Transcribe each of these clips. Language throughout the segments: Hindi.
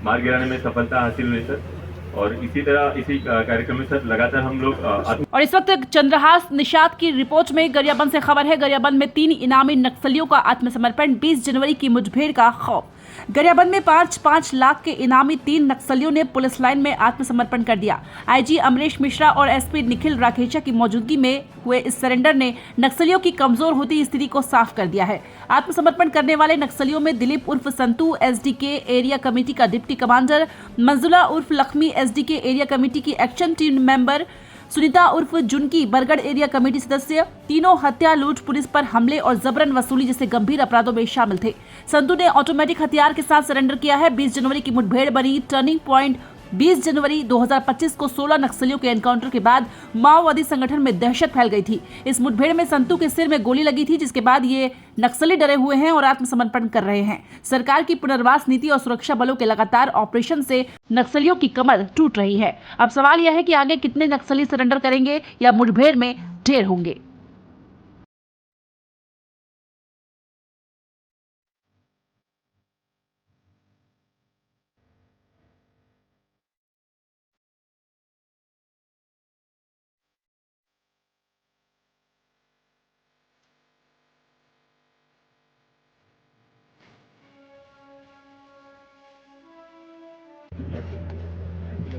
मार गिराने में सफलता हासिल हुई सर। और इसी तरह इसी कार्यक्रम में सर लगातार हम लोग और इस वक्त चंद्रहास निषाद की रिपोर्ट में गरियाबंद से खबर है। गरियाबंद में 3 इनामी नक्सलियों का आत्मसमर्पण, 20 जनवरी की मुठभेड़ का खौफ। गरियाबंद में 5-5 लाख के इनामी 3 नक्सलियों ने पुलिस लाइन में आत्मसमर्पण कर दिया। आईजी अमरेश मिश्रा और एसपी निखिल राखेचा की मौजूदगी में हुए इस सरेंडर ने नक्सलियों की कमजोर होती स्थिति को साफ कर दिया है। आत्मसमर्पण करने वाले नक्सलियों में दिलीप उर्फ संतू एसडीके एरिया कमेटी का डिप्टी कमांडर, मंजुला उर्फ लक्ष्मी एसडीके एरिया कमेटी की एक्शन टीम मेंबर, सुनीता उर्फ जुनकी बरगढ़ एरिया कमेटी सदस्य। तीनों हत्या, लूट, पुलिस पर हमले और जबरन वसूली जैसे गंभीर अपराधों में शामिल थे। संतू ने ऑटोमेटिक हथियार के साथ सरेंडर किया है। 20 जनवरी की मुठभेड़ बनी टर्निंग पॉइंट। 20 जनवरी 2025 को 16 नक्सलियों के एनकाउंटर के बाद माओवादी संगठन में दहशत फैल गई थी। इस मुठभेड़ में संतू के सिर में गोली लगी थी, जिसके बाद ये नक्सली डरे हुए हैं और आत्मसमर्पण कर रहे हैं। सरकार की पुनर्वास नीति और सुरक्षा बलों के लगातार ऑपरेशन से नक्सलियों की कमर टूट रही है। अब सवाल यह है कि आगे कितने नक्सली सरेंडर करेंगे या मुठभेड़ में ढेर होंगे।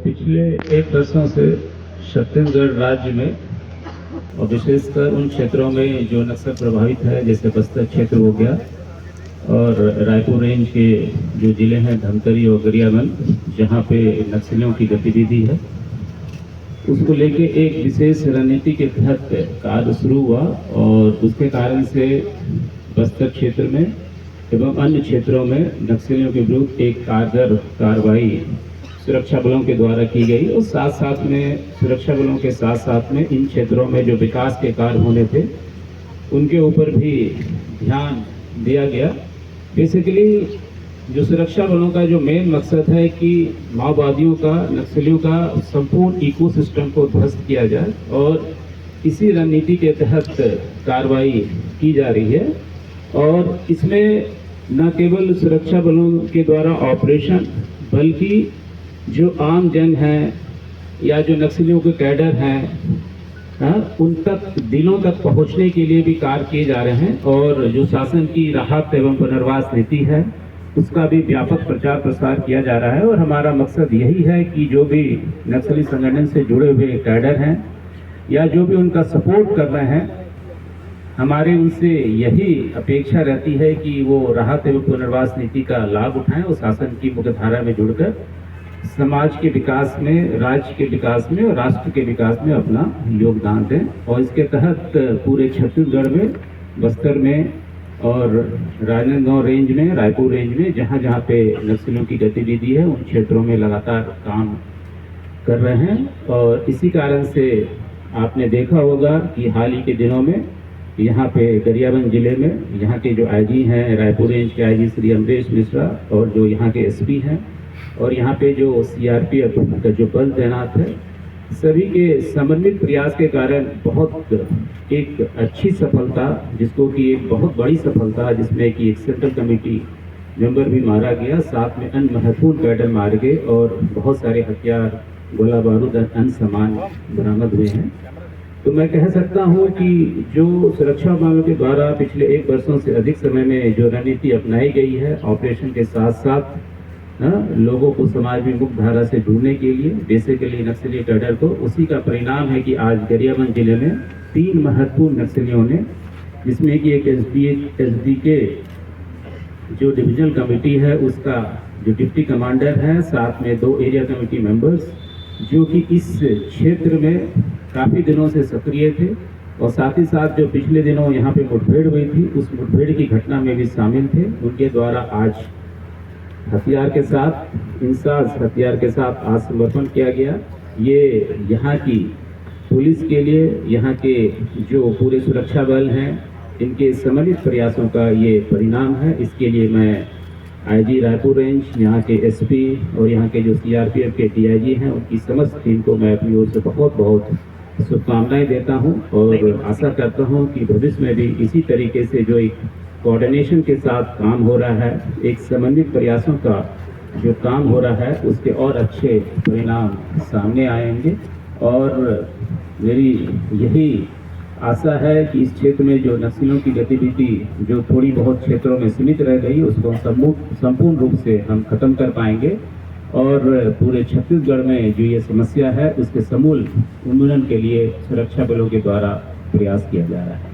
पिछले 1 वर्षों से छत्तीसगढ़ राज्य में और विशेषकर उन क्षेत्रों में जो नक्सल प्रभावित है, जैसे बस्तर क्षेत्र हो गया और रायपुर रेंज के जो जिले हैं धमतरी और गरियाबंद, जहां पे नक्सलियों की गतिविधि है, उसको लेके एक विशेष रणनीति के तहत कार्य शुरू हुआ और उसके कारण से बस्तर क्षेत्र में एवं अन्य क्षेत्रों में नक्सलियों के विरुद्ध एक कारगर कार्रवाई सुरक्षा बलों के द्वारा की गई और साथ साथ में सुरक्षा बलों के साथ साथ में इन क्षेत्रों में जो विकास के कार्य होने थे उनके ऊपर भी ध्यान दिया गया। बेसिकली जो सुरक्षा बलों का जो मेन मकसद है कि माओवादियों का, नक्सलियों का संपूर्ण इकोसिस्टम को ध्वस्त किया जाए और इसी रणनीति के तहत कार्रवाई की जा रही है। और इसमें न केवल सुरक्षा बलों के द्वारा ऑपरेशन, बल्कि जो आम जन हैं या जो नक्सलियों के कैडर हैं, उन तक, दिलों तक पहुंचने के लिए भी कार्य किए जा रहे हैं। और जो शासन की राहत एवं पुनर्वास नीति है उसका भी व्यापक प्रचार प्रसार किया जा रहा है। और हमारा मकसद यही है कि जो भी नक्सली संगठन से जुड़े हुए कैडर हैं या जो भी उनका सपोर्ट कर रहे हैं, हमारे उनसे यही अपेक्षा रहती है कि वो राहत एवं पुनर्वास नीति का लाभ उठाएं और शासन की मुख्यधारा में जुड़कर समाज के विकास में, राज्य के विकास में और राष्ट्र के विकास में अपना योगदान दें। और इसके तहत पूरे छत्तीसगढ़ में, बस्तर में और राजनांदगांव रेंज में, रायपुर रेंज में जहाँ जहाँ पे नक्सलियों की गतिविधि है उन क्षेत्रों में लगातार काम कर रहे हैं। और इसी कारण से आपने देखा होगा कि हाल ही के दिनों में यहाँ पे गरियाबंद जिले में यहाँ के जो आईजी हैं, रायपुर रेंज के आईजी श्री अमरेश मिश्रा और जो यहाँ के एसपी हैं और यहाँ पे जो सीआरपीएफ का जो बल तैनात है, सभी के समन्वित प्रयास के कारण बहुत एक अच्छी सफलता, जिसको कि एक बहुत बड़ी सफलता, जिसमें कि एक सेंट्रल कमेटी मेंबर भी मारा गया, साथ में अन्य महत्वपूर्ण कैडर मारे गए और बहुत सारे हथियार, गोला बारूद, अन्य सामान बरामद हुए हैं। तो मैं कह सकता हूँ कि जो सुरक्षा बलों के द्वारा पिछले 1 वर्षों से अधिक समय में जो रणनीति अपनाई गई है, ऑपरेशन के साथ साथ लोगों को समाज में मुख्य धारा से जुड़ने के लिए, बेसिकली नक्सली कैडर को, उसी का परिणाम है कि आज गरियाबंद जिले में 3 महत्वपूर्ण नक्सलियों ने, जिसमें कि एक एसडीके जो डिविजनल कमेटी है उसका जो डिप्टी कमांडर है, साथ में 2 एरिया कमेटी मेंबर्स जो कि इस क्षेत्र में काफ़ी दिनों से सक्रिय थे और साथ ही साथ जो पिछले दिनों यहाँ पे मुठभेड़ हुई थी उस मुठभेड़ की घटना में भी शामिल थे, उनके द्वारा आज हथियार के साथ, इंसास हथियार के साथ आत्मसमर्पण किया गया। ये यहाँ की पुलिस के लिए, यहाँ के जो पूरे सुरक्षा बल हैं, इनके समन्वित प्रयासों का ये परिणाम है। इसके लिए मैं आईजी रायपुर रेंज, यहाँ के एसपी और यहाँ के जो सीआरपीएफ के डीआईजी हैं, उनकी समस्त टीम को मैं अपनी ओर से बहुत बहुत शुभकामनाएं देता हूँ और आशा करता हूँ कि भविष्य में भी इसी तरीके से जो एक कोऑर्डिनेशन के साथ काम हो रहा है, एक समन्वित प्रयासों का जो काम हो रहा है उसके और अच्छे परिणाम सामने आएंगे। और मेरी यही आशा है कि इस क्षेत्र में जो नक्सलियों की गतिविधि जो थोड़ी बहुत क्षेत्रों में सीमित रह गई उसको संपूर्ण रूप से हम खत्म कर पाएंगे और पूरे छत्तीसगढ़ में जो ये समस्या है उसके समूल उन्मूलन के लिए सुरक्षा बलों के द्वारा प्रयास किया जा रहा है।